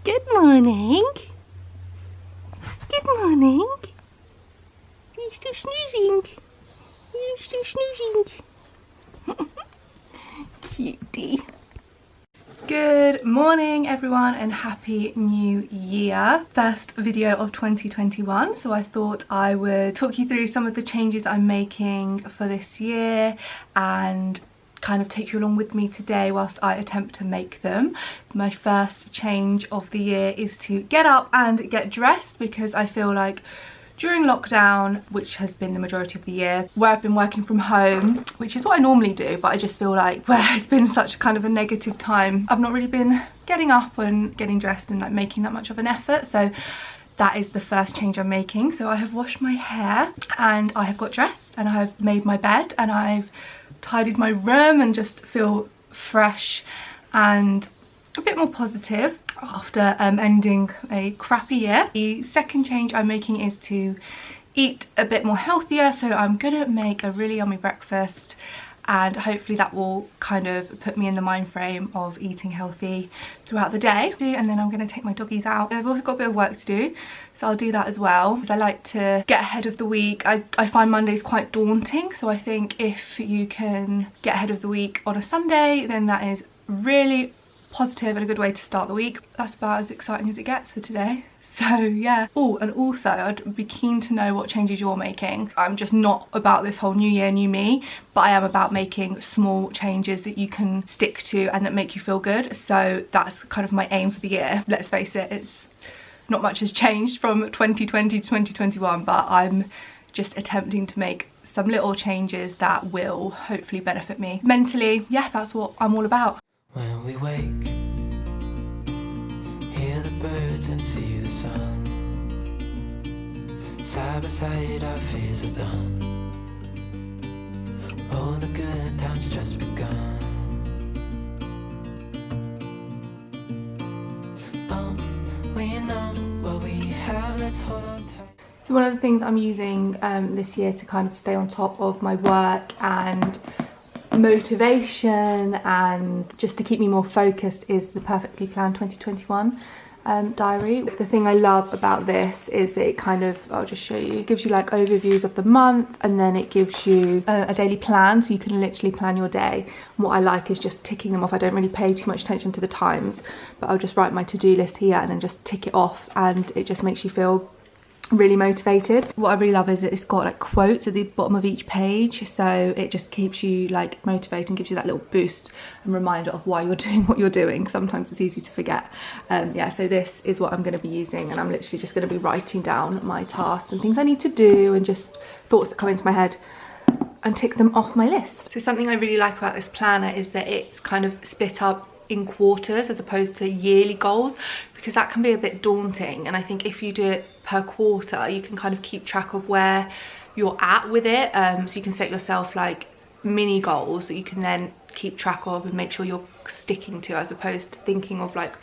Good morning. Good morning. You're still snoozing. You're still snoozing. Cutie. Good morning everyone and happy new year. First video of 2021, so I thought I would talk you through some of the changes I'm making for this year and kind of take you along with me today whilst I attempt to make them. My first change of the year is to get up and get dressed, because I feel like during lockdown, which has been the majority of the year, where I've been working from home, which is what I normally do, but I just feel like where it's been such kind of a negative time, I've not really been getting up and getting dressed and like making that much of an effort. So that is the first change I'm making. So I have washed my hair and I have got dressed and I have made my bed and I've tidied my room and just feel fresh and a bit more positive after ending a crappy year. The second change I'm making is to eat a bit more healthier, so I'm gonna make a really yummy breakfast and hopefully that will kind of put me in the mind frame of eating healthy throughout the day. And then I'm going to take my doggies out. I've also got a bit of work to do, so I'll do that as well, because I like to get ahead of the week. I find Mondays quite daunting, so I think if you can get ahead of the week on a Sunday, then that is really positive and a good way to start the week. That's about as exciting as it gets for today. So yeah. Oh, and also I'd be keen to know what changes you're making. I'm just not about this whole new year, new me, but I am about making small changes that you can stick to and that make you feel good. So that's kind of my aim for the year. Let's face it, it's not much has changed from 2020 to 2021, but I'm just attempting to make some little changes that will hopefully benefit me mentally. Yeah, that's what I'm all about. When we wake, hear the birds and see the sun. Side by side our fears are done. All the good times just begun. Oh, we know what we have, let's hold on tight. So one of the things I'm using this year to kind of stay on top of my work and motivation and just to keep me more focused is the Perfectly Planned 2021 diary. The thing I love about this is that it kind of, I'll just show you, it gives you like overviews of the month and then it gives you a daily plan, so you can literally plan your day. And what I like is just ticking them off. I don't really pay too much attention to the times, but I'll just write my to-do list here and then just tick it off, and it just makes you feel really motivated. What I really love is that it's got like quotes at the bottom of each page, so it just keeps you like motivated and gives you that little boost and reminder of why you're doing what you're doing. Sometimes it's easy to forget. Yeah, so this is what I'm going to be using, and I'm literally just going to be writing down my tasks and things I need to do and just thoughts that come into my head and tick them off my list. So something I really like about this planner is that it's kind of split up in quarters as opposed to yearly goals, because that can be a bit daunting, and I think if you do it per quarter you can kind of keep track of where you're at with it. So you can set yourself like mini goals that you can then keep track of and make sure you're sticking to, as opposed to thinking of like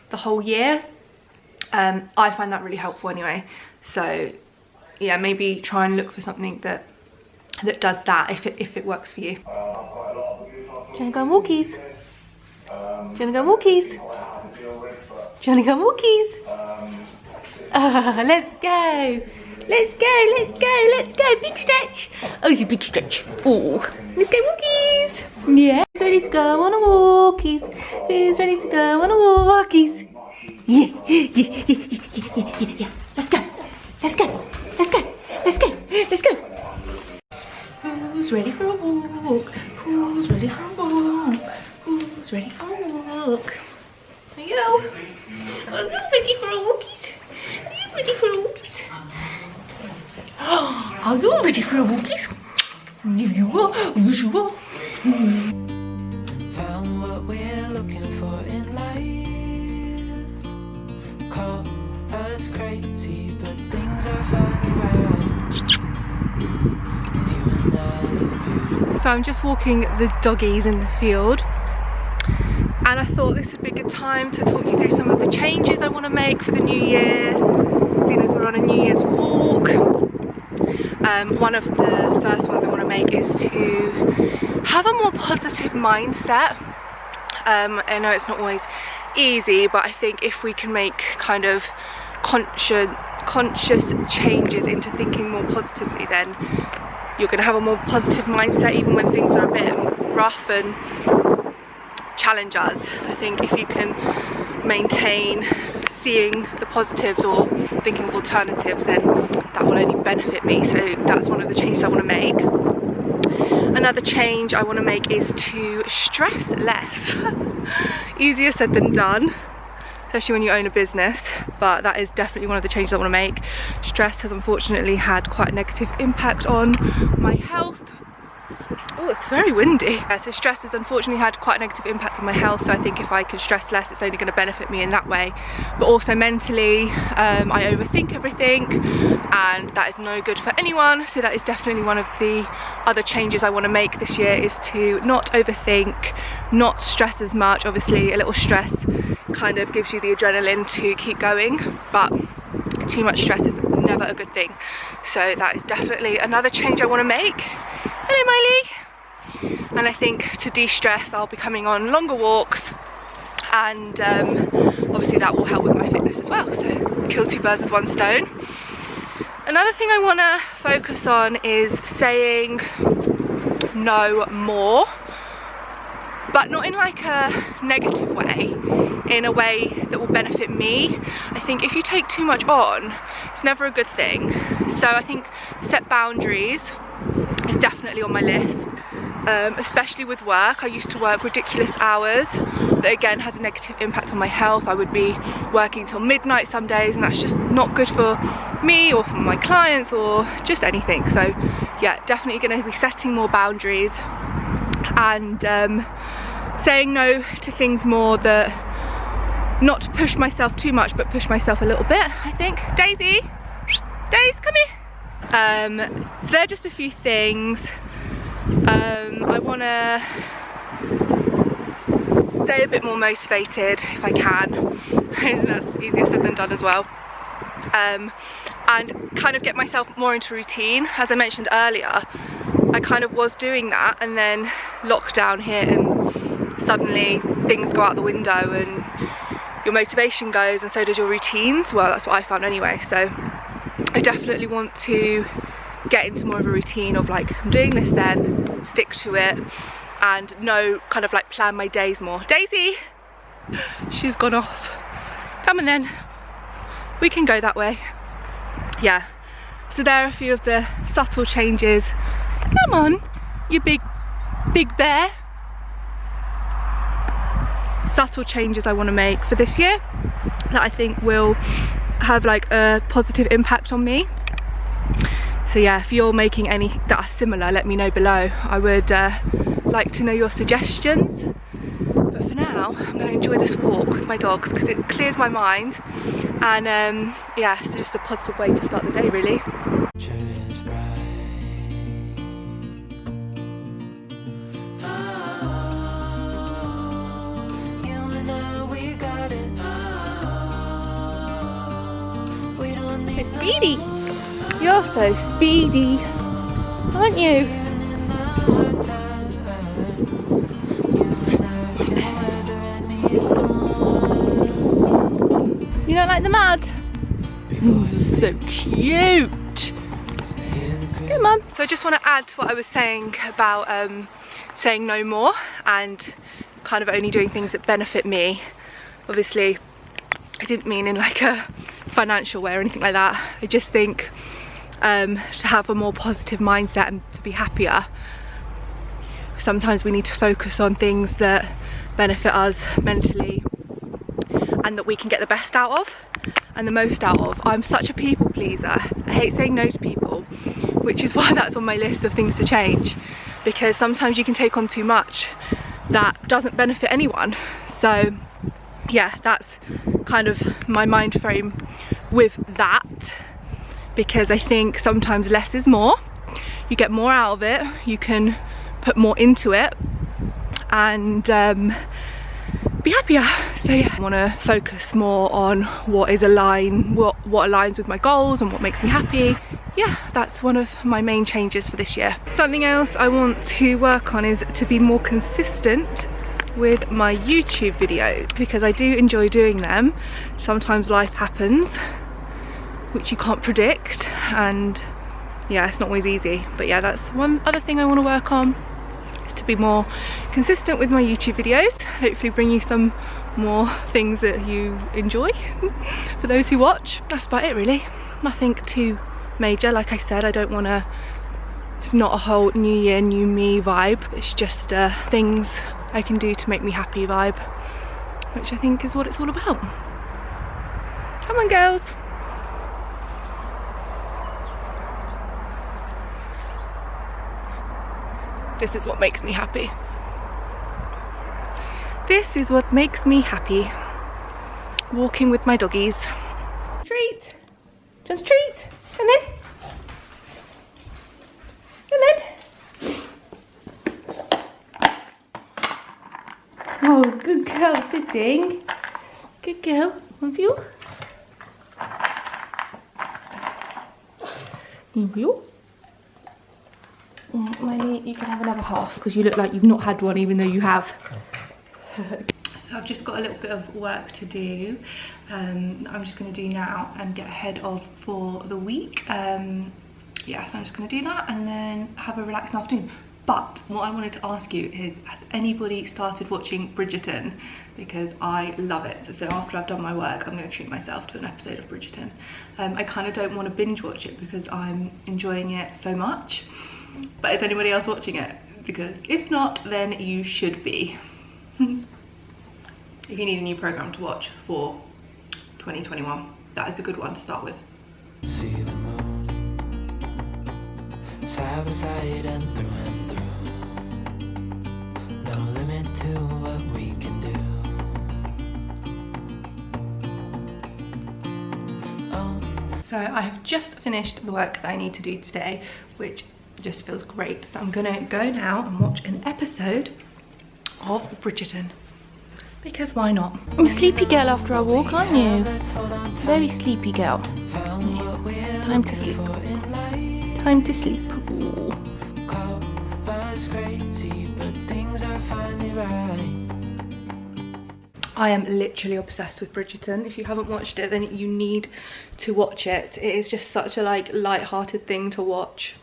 the whole year. I find that really helpful anyway, so yeah, maybe try and look for something that does that if it works for you. Do you want to go on walkies? Do you want to go on walkies? Do you want to go on walkies? Let's go. Let's go, let's go, let's go. Big stretch. Oh, it's a big stretch. Oh, let's go walkies. Yeah. Who's ready to go on a walkies? Who's ready to go on a walkies? Yeah, yeah. Let's go. Let's go. Let's go. Let's go. Let's go. Who's ready for a walk? Who's ready for a walk? Who's ready for a walk? There you go. Are you ready for a walkies? Are you ready for a walkies? Are you ready for a walkies? Yes, you are. Yes, you are. Found what we're looking for in life. Call us crazy, but things are finally right. With you and I, the view. So I'm just walking the doggies in the field, and I thought this would be a good time to talk you through some of the changes I want to make for the new year, seeing as we're on a New Year's walk. One of the first ones I want to make is to have a more positive mindset. I know it's not always easy, but I think if we can make kind of conscious changes into thinking more positively, then you're going to have a more positive mindset even when things are a bit rough and challenge us. I think if you can maintain seeing the positives or thinking of alternatives, then that will only benefit me. So that's one of the changes I want to make. Another change I want to make is to stress less. Easier said than done, especially when you own a business, but that is definitely one of the changes I want to make. Stress has unfortunately had quite a negative impact on my health. Oh, it's very windy. Yeah, so stress has unfortunately had quite a negative impact on my health, so I think if I can stress less, it's only going to benefit me in that way. But also mentally, I overthink everything, and that is no good for anyone, so that is definitely one of the other changes I want to make this year, is to not overthink, not stress as much. Obviously a little stress kind of gives you the adrenaline to keep going, but too much stress is never a good thing. So that is definitely another change I want to make. Hello Miley! And I think to de-stress I'll be coming on longer walks, and obviously that will help with my fitness as well, so kill two birds with one stone. Another thing I want to focus on is saying no more, but not in like a negative way, in a way that will benefit me. I think if you take too much on, it's never a good thing. So I think set boundaries is definitely on my list, especially with work. I used to work ridiculous hours that again had a negative impact on my health. I would be working till midnight some days, and that's just not good for me or for my clients or just anything. So yeah, definitely going to be setting more boundaries and saying no to things more, that not to push myself too much but push myself a little bit, I think. Daisy! Daisy, come here! So they're just a few things. I want to stay a bit more motivated if I can. That's easier said than done as well. And kind of get myself more into routine. As I mentioned earlier, I kind of was doing that, and then lockdown hit and suddenly things go out the window and your motivation goes, and so does your routines. Well, that's what I found anyway. So I definitely want to get into more of a routine of like, I'm doing this, then stick to it, and know, kind of like plan my days more. Daisy! She's gone off. Come on then, we can go that way. Yeah, so there are a few of the subtle changes. Come on, you big bear. Subtle changes I want to make for this year that I think will have like a positive impact on me. So yeah, if you're making any that are similar, let me know below. I would like to know your suggestions. But for now, I'm going to enjoy this walk with my dogs because it clears my mind, and yeah, it's just a positive way to start the day, really. Speedy! You're so speedy, aren't you? You don't like the mud? So cute! Come on. So I just want to add to what I was saying about saying no more and kind of only doing things that benefit me. Obviously, I didn't mean in like a financial way or anything like that. I just think to have a more positive mindset and to be happier, sometimes we need to focus on things that benefit us mentally and that we can get the best out of and the most out of. I'm such a people pleaser. I hate saying no to people, which is why that's on my list of things to change, because sometimes you can take on too much that doesn't benefit anyone. So yeah, that's kind of my mind frame with that, because I think sometimes less is more. You get more out of it, you can put more into it and be happier. So yeah, I want to focus more on what aligns with my goals and what makes me happy. Yeah, that's one of my main changes for this year. Something else I want to work on is to be more consistent with my YouTube videos because I do enjoy doing them. Sometimes life happens which you can't predict, and yeah, it's not always easy. But yeah, that's one other thing I want to work on, is to be more consistent with my YouTube videos. Hopefully bring you some more things that you enjoy for those who watch. That's about it really. Nothing too major. Like I said, I don't want to, it's not a whole new year, new me vibe. It's just things I can do to make me happy vibe, which I think is what it's all about. Come on girls. This is what makes me happy. This is what makes me happy. Walking with my doggies. Treat. Just treat. And then. Oh, good girl sitting. Good girl. One for you. One for you. Miley, you can have another half because you look like you've not had one even though you have. So I've just got a little bit of work to do. I'm just going to do now and get ahead of for the week. Yeah, so I'm just going to do that and then have a relaxing afternoon. But what I wanted to ask you is, has anybody started watching Bridgerton? Because I love it. So after I've done my work, I'm going to treat myself to an episode of Bridgerton. I kind of don't want to binge watch it because I'm enjoying it so much. But is anybody else watching it? Because if not, then you should be. If you need a new program to watch for 2021, that is a good one to start with. See the moon, side by side and through and through. No limit to what we can do. Oh. So I have just finished the work that I need to do today, which just feels great. So I'm gonna go now and watch an episode of Bridgerton, because why not? You're a sleepy girl after our walk, aren't you? Very sleepy girl. Yes. Time to sleep. Time to sleep. Ooh. I am literally obsessed with Bridgerton. If you haven't watched it, then you need to watch it. It is just such a light-hearted thing to watch.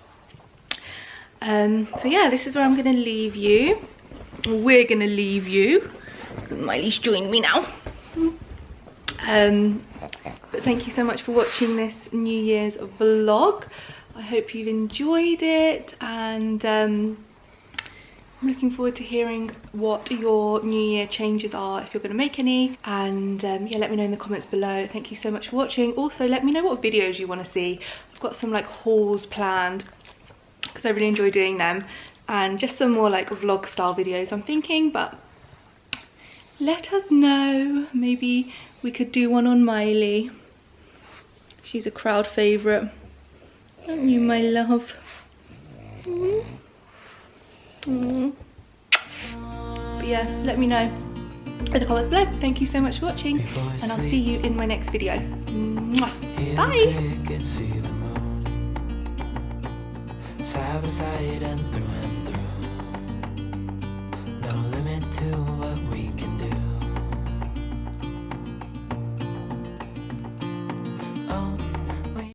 So yeah, this is where I'm gonna leave you. We're gonna leave you. Miley's joined me now. But thank you so much for watching this New Year's vlog. I hope you've enjoyed it, and I'm looking forward to hearing what your New Year changes are, if you're going to make any. And yeah, let me know in the comments below. Thank you so much for watching. Also, let me know what videos you want to see. I've got some hauls planned because I really enjoy doing them, and just some more vlog style videos I'm thinking. But let us know. Maybe we could do one on Miley. She's a crowd favourite, aren't you, my love? But yeah, let me know in the comments below. Thank you so much for watching, and I'll see you in my next video. Mwah. Bye. Side by side and through and through.